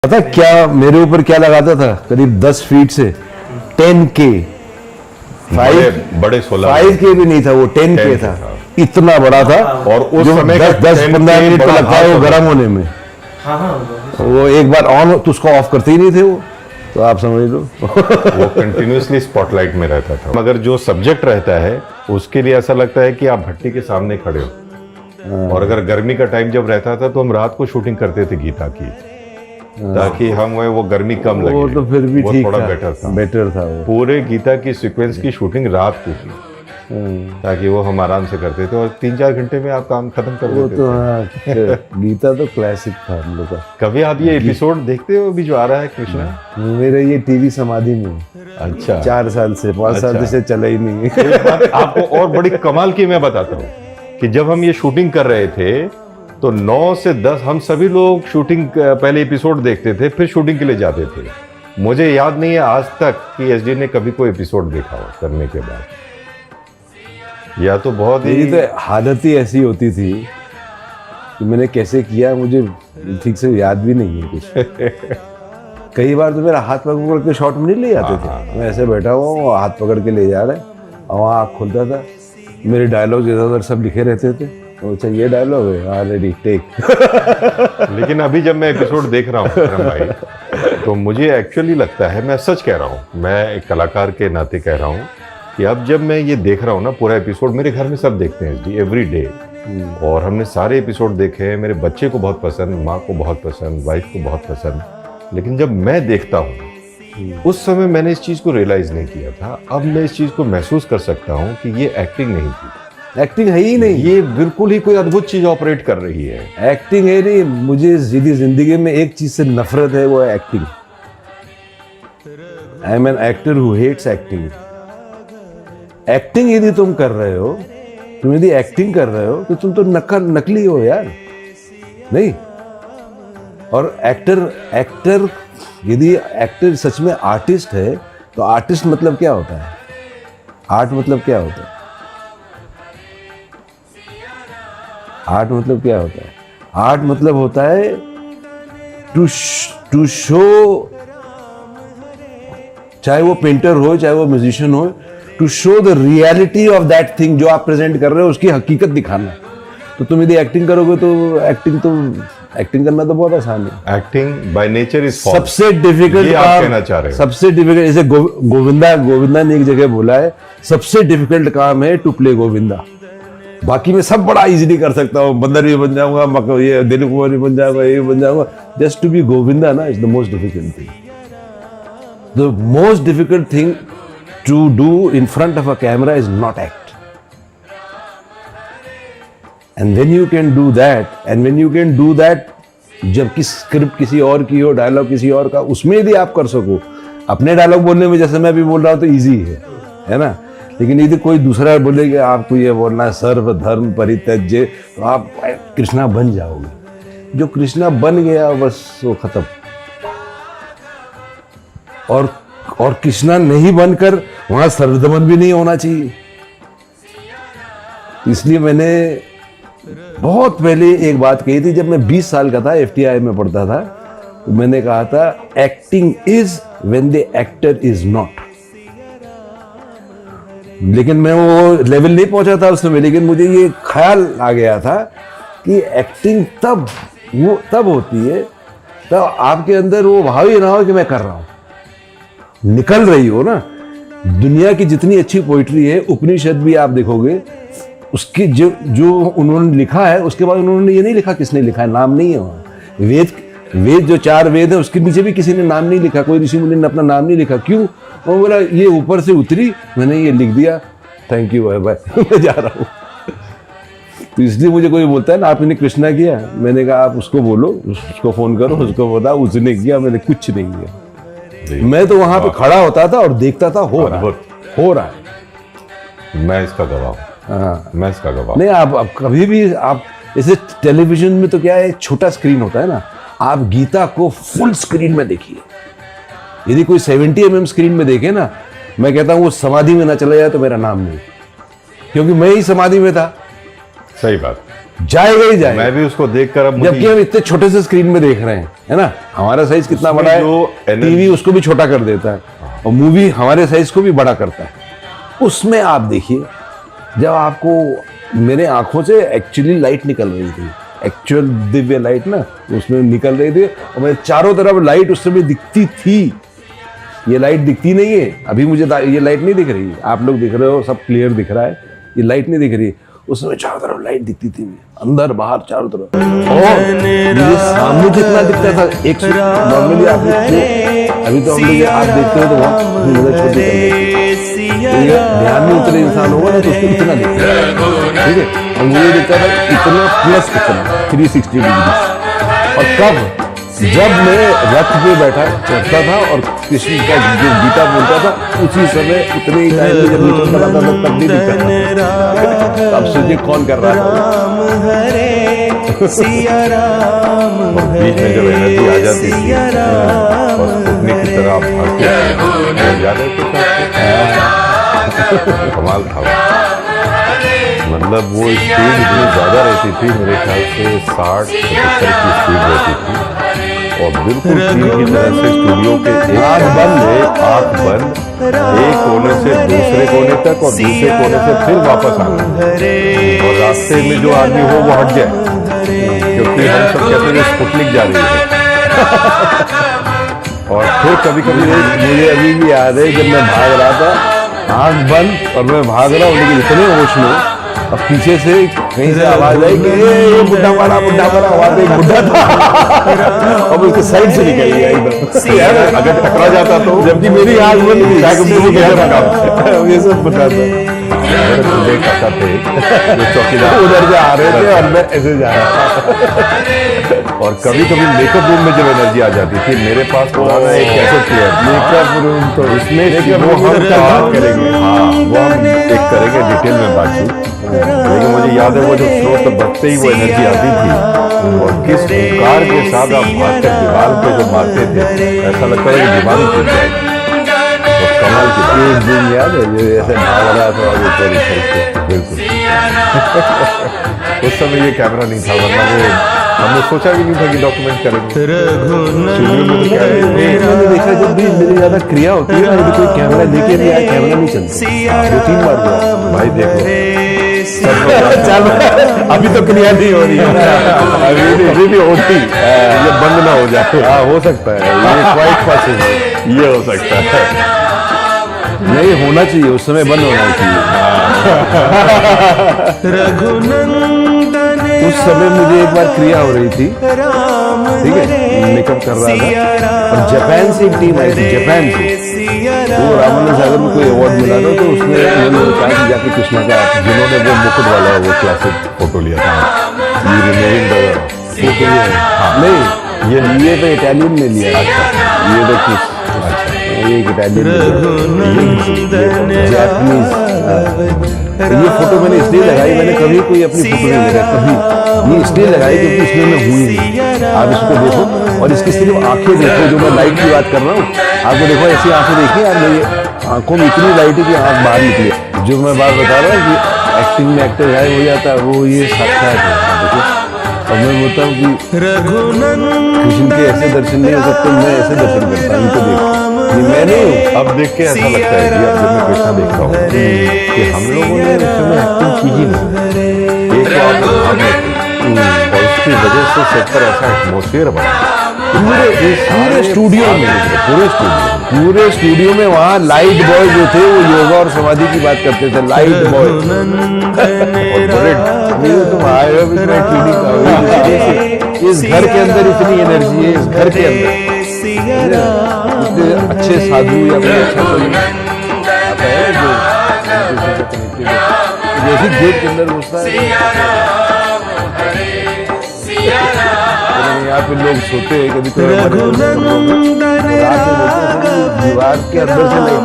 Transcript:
पता क्या मेरे ऊपर क्या लगाता था, करीब 10 फीट से 10K, बड़े 5K भी नहीं था, वो 10K था, इतना बड़ा था। और उस समय 10-15 मिनट तो लगता है वो गर्म होने में। वो एक बार ऑन तो उसको ऑफ करते ही नहीं थे वो, तो आप समझ लो। वो कंटिन्यूअसली स्पॉटलाइट में रहता था। मगर जो सब्जेक्ट रहता है उसके लिए ऐसा लगता है कि आप भट्टी के सामने खड़े हो। और अगर गर्मी का टाइम जब रहता था तो हम रात को शूटिंग करते थे गीता की, ताकि हम वो गर्मी कम लगे। वो तो फिर भी ठीक थोड़ा था, बेटर था वो। पूरे गीता की सीक्वेंस की शूटिंग रात को की, ताकि वो हम आराम से करते थे और 3-4 घंटे में आप काम खत्म कर देते तो हाँ, गीता तो क्लासिक था हम लोग का। कभी आप ये एपिसोड देखते हो अभी जो आ रहा है कृष्णा? मेरे ये टीवी समाधि में अच्छा 4 साल से 5 साल से चला ही नहीं है। एक बात आपको और बड़ी कमाल की मैं बताता हूँ कि जब हम ये शूटिंग कर रहे थे तो 9 से 10 हम सभी लोग शूटिंग पहले एपिसोड देखते थे, फिर शूटिंग के लिए जाते थे। मुझे याद नहीं है आज तक कि एसडी ने कभी कोई एपिसोड देखा हो करने के बाद, या तो बहुत ही तो हालत ही ऐसी होती थी कि मैंने कैसे किया मुझे ठीक से याद भी नहीं है कुछ। कई बार तो मेरा हाथ पकड़ के शॉट में नहीं ले जाते थे, मैं ऐसे बैठा हुआ हूँ, हाथ पकड़ के ले जा रहे हैं और वहाँ आँख खुलता था, मेरे डायलॉग इधर सब लिखे रहते थे। अच्छा ये डायलॉग है, हाँ रेडी टेक। लेकिन अभी जब मैं एपिसोड देख रहा हूँ विक्रम भाई, तो मुझे एक्चुअली लगता है, मैं सच कह रहा हूँ, मैं एक कलाकार के नाते कह रहा हूँ कि अब जब मैं ये देख रहा हूँ ना पूरा एपिसोड, मेरे घर में सब देखते हैं एसडी एवरी डे, और हमने सारे एपिसोड देखे हैं। मेरे बच्चे को बहुत पसंद, माँ को बहुत पसंद, वाइफ को बहुत पसंद। लेकिन जब मैं देखता हूँ उस समय मैंने इस चीज़ को रियलाइज नहीं किया था, अब मैं इस चीज़ को महसूस कर सकता हूँ कि ये एक्टिंग नहीं थी। एक्टिंग है ही नहीं, ये बिल्कुल ही कोई अद्भुत चीज ऑपरेट कर रही है। एक्टिंग है नहीं। मुझे सीधी जिंदगी में एक चीज से नफरत है, वो है acting. I am an actor who hates acting. Acting यदि तुम कर रहे हो, तुम यदि एक्टिंग कर रहे हो तो तुम तो नकली हो यार, नहीं। और एक्टर यदि एक्टर सच में आर्टिस्ट है तो आर्टिस्ट मतलब क्या होता है, आर्ट मतलब क्या होता है, आर्ट मतलब क्या होता है? आर्ट मतलब होता है टू शो, चाहे वो पेंटर हो चाहे वो म्यूजिशियन हो, to show the reality of that thing जो आप प्रेजेंट कर रहे हो, उसकी हकीकत दिखाना। तो तुम यदि एक्टिंग करोगे तो एक्टिंग करना तो बहुत आसान है। एक्टिंग बाय नेचर इज सबसे डिफिकल्ट आप कहना चाह रहे हैं? सबसे डिफिकल्ट, जैसे गोविंदा ने एक जगह बोला है, सबसे डिफिकल्ट काम है टू प्ले गोविंदा। बाकी मैं सब बड़ा इजीली कर सकता हूँ, बंदर भी बन जाऊंगा, ये दिलीप कुमार भी बन जाऊंगा, ये भी बन जाऊंगा। जस्ट टू बी गोविंदा ना is the most difficult thing. The most difficult thing to do in front of a camera is not act. And when you can do that, जबकि स्क्रिप्ट किसी और की हो, डायलॉग किसी और का, उसमें यदि आप कर सको, अपने डायलॉग बोलने में जैसे मैं भी बोल रहा हूँ तो ईजी है ना। लेकिन यदि कोई दूसरा बोले कि आपको ये बोलना है सर्व धर्म परित्यज्य, तो आप कृष्णा बन जाओगे। जो कृष्णा बन गया बस वो खत्म। और कृष्णा नहीं बनकर वहां सर्वदमन भी नहीं होना चाहिए। इसलिए मैंने बहुत पहले एक बात कही थी, जब मैं 20 साल का था, FTI में पढ़ता था, तो मैंने कहा था acting is when the actor is not. लेकिन मैं वो लेवल नहीं पहुंचा था उस समय, लेकिन मुझे ये ख्याल आ गया था कि एक्टिंग तब होती है तब आपके अंदर वो भाव ही ना हो कि मैं कर रहा हूं, निकल रही हो ना। दुनिया की जितनी अच्छी पोइट्री है, उपनिषद भी आप देखोगे, उसकी जो उन्होंने लिखा है, उसके बाद उन्होंने ये नहीं लिखा किसने लिखा है, नाम नहीं है वहां। वेद जो 4 वेद है उसके नीचे भी किसी ने नाम नहीं लिखा, कोई ऋषि मुनि ने अपना नाम नहीं लिखा। क्यों? वो बोला ये ऊपर से उतरी, मैंने ये लिख दिया, थैंक यू बाय मैं जा रहा हूँ। तो इसलिए मुझे कोई बोलता है ना आपने कृष्णा किया, मैंने कहा आप उसको बोलो, उसको फोन करो, उसको बताओ उसने किया, मैंने कुछ नहीं किया। मैं तो वहां पे खड़ा होता था और देखता था हो रहा है। मैं इसका गवाह हूँ। हाँ, मैं इसका गवाह नहीं। आप कभी भी आप जैसे टेलीविजन में तो क्या है, छोटा स्क्रीन होता है ना, आप गीता को फुल स्क्रीन में देखिए। यदि कोई 70 mm स्क्रीन में देखे ना, मैं कहता हूँ वो समाधि में ना चला जाए तो मेरा नाम नहीं, क्योंकि मैं ही समाधि में था। सही बात। जाएगा ही जाएगा। मैं भी उसको देखकर अब जबकि हम इतने छोटे से स्क्रीन में देख रहे हैं, है ना, हमारा साइज कितना उसमें बड़ा है, जो टीवी उसको भी छोटा कर देता है और मूवी हमारे साइज को भी बड़ा करता है। उसमें आप देखिए, जब आपको मेरे आंखों से एक्चुअली लाइट निकल रही थी, एक्चुअल दिव्य लाइट ना उसमें निकल रही थी, और मेरे चारों तरफ लाइट उस समय दिखती थी। ये लाइट दिखती नहीं है अभी, मुझे ये लाइट नहीं दिख रही, आप लोग दिख रहे हो, सब क्लियर दिख रहा है, ये लाइट नहीं दिख रही। उस समय चारों तरफ लाइट दिखती थी, अंदर बाहर चारों तरफ, और मुझे सामने कितना दिखता था। एक नॉर्मली आप अभी तो हम लोग आप देखते हो तो बहुत नजर छोटी कर लेते हैं, ध्यान में उतरे इंसान होगा ना तो उसको इतना दिखता है, ठीक है। और मुझे दिखता था इतना प्लस इतना 360 डिग्री। और कब, जब मैं रथ पे बैठा चढ़ता था और कृष्ण का जो गीता बोलता था, उसी समय उतने ही टाइम में जब नीचे चलाता था तब नहीं दिखता था। अब सोचिए कौन कर रहा था। बीच में जब एनर्जी आ जाती थी और स्पुतनिक की तरह आप भागते, याद है कुछ आपको? कमाल था वो। मतलब वो स्पीड इतनी ज़्यादा रहती थी, मेरे ख्याल से 60-75 की स्पीड रहती थी, और बिल्कुल तीर की तरह से स्टूडियो के आँख बंद एक कोने से दूसरे कोने तक और दूसरे कोने से फिर वापस आना, और रास्ते में जो आदमी हो वो हट जाए, क्योंकि हम सब कहते हैं स्पुतनिक जा रही है। और फिर कभी कभी मुझे अभी भी याद है जब मैं भाग रहा था, आँख बंद और मैं भाग रहा हूँ, लेकिन इतने होश में, अब पीछे से कहीं से आवाज आई कि ये बुढ़ा मारा, आवाज एक बुढ़ा था अब उसके साइड से निकल गया एकदम, अगर टकरा जाता तो, जबकि मेरी आँख बंद थी, ये सब पता था। मेरे खुले काका थे जो चौकीदार, उधर से आ रहे थे और मैं ऐसे जा रहा था। और कभी कभी मेकअप रूम में जब एनर्जी आ जाती थी, मेरे पास पुराना एक कैसेट प्लेयर, मेकअप रूम तो इसमें वो हम बात करेंगे, हाँ वो हम एक करेंगे डिटेल में बातचीत, लेकिन मुझे याद है वो जो स्रोत बजते ही वो एनर्जी आती थी, और किस हुंकार के साथ आप भागकर दीवार पे जो मारते थे, ऐसा लगता है कि दीवार ही टूट जाएगी। कमाल की बात। एक दिन याद है जो ऐसे भाग रहा था और ऊपर उछल के, बिल्कुल उस समय ये कैमरा नहीं था, वरना वो हमने सोचा भी नहीं था कि डॉक्यूमेंट करेंगे। स्टूडियो में तो क्या है, मैंने देखा जब भी मेरी ज्यादा क्रिया होती है ना, कोई कैमरा लेके नहीं आया, कैमरा नहीं चलता, 2-3 बार हुआ। भाई देखो चलो अभी तो क्रिया नहीं हो रही है, अभी भी होती, ये बंद ना हो जाए। हाँ हो सकता है, ये क्वाइट पॉसिबल, ये हो सकता है, नहीं होना चाहिए, उस समय बंद होना चाहिए। उस समय मुझे एक बार क्रिया हो रही थी, ठीक है, मेकअप कर रहा था, और जापान से एक टीम आई थी, जापान से, तो रामानंद सागर में कोई अवार्ड मिला था, तो उसने उन्होंने कहा कि जाके कृष्णा का, जिन्होंने वो मुकुट वाला वो क्लासिक फोटो लिया था, ये रिमेविंग नहीं ये तो इटालियन ने लिया, अच्छा ये तो किस, अच्छा एक इटालियन, जापानीज। ये फोटो मैंने इसलिए लगाई, मैंने कभी कोई अपनी फोटो नहीं लगाई कभी, ये इसलिए लगाई क्योंकि इसमें मैं हुई नहीं। आप इसको देखो और इसकी सिर्फ आंखें देखो, जो मैं लाइट की बात कर रहा हूँ, आपको देखो ऐसी आंखें देखिए, आप मेरी आंखों में इतनी लाइट है कि आंख बाहर निकली। जो मैं बात बता रहा हूँ कि एक्टिंग में एक्टर गायब हो जाता है, वो ये साक्षात है। देखो अब मैं बोलता हूँ कि कृष्ण के ऐसे दर्शन नहीं हो सकते, मैं ऐसे दर्शन करता हूँ, इनको देख, ये मैं नहीं हूँ। अब देख के ऐसा लगता है कि अब जब मैं कृष्णा देखता हूँ कि हम लोगों ने उस समय एक्टिंग की ही नहीं, एक तो आप भावना थी, और उसकी वजह से सेट पर ऐसा एटमोसफियर बना पूरे स्टूडियो में वहाँ लाइट बॉय जो थे वो योगा और समाधि की बात करते थे, लाइट बॉय। और बड़े तुम आए हो इस घर के अंदर इतनी एनर्जी है, इस घर के अंदर इतने अच्छे साधु या कोई अच्छा कोई आता है जो जैसे गेट के अंदर घुसता है, यहाँ पे लोग सोते हैं, कभी तो दीवार के अंदर से लाइट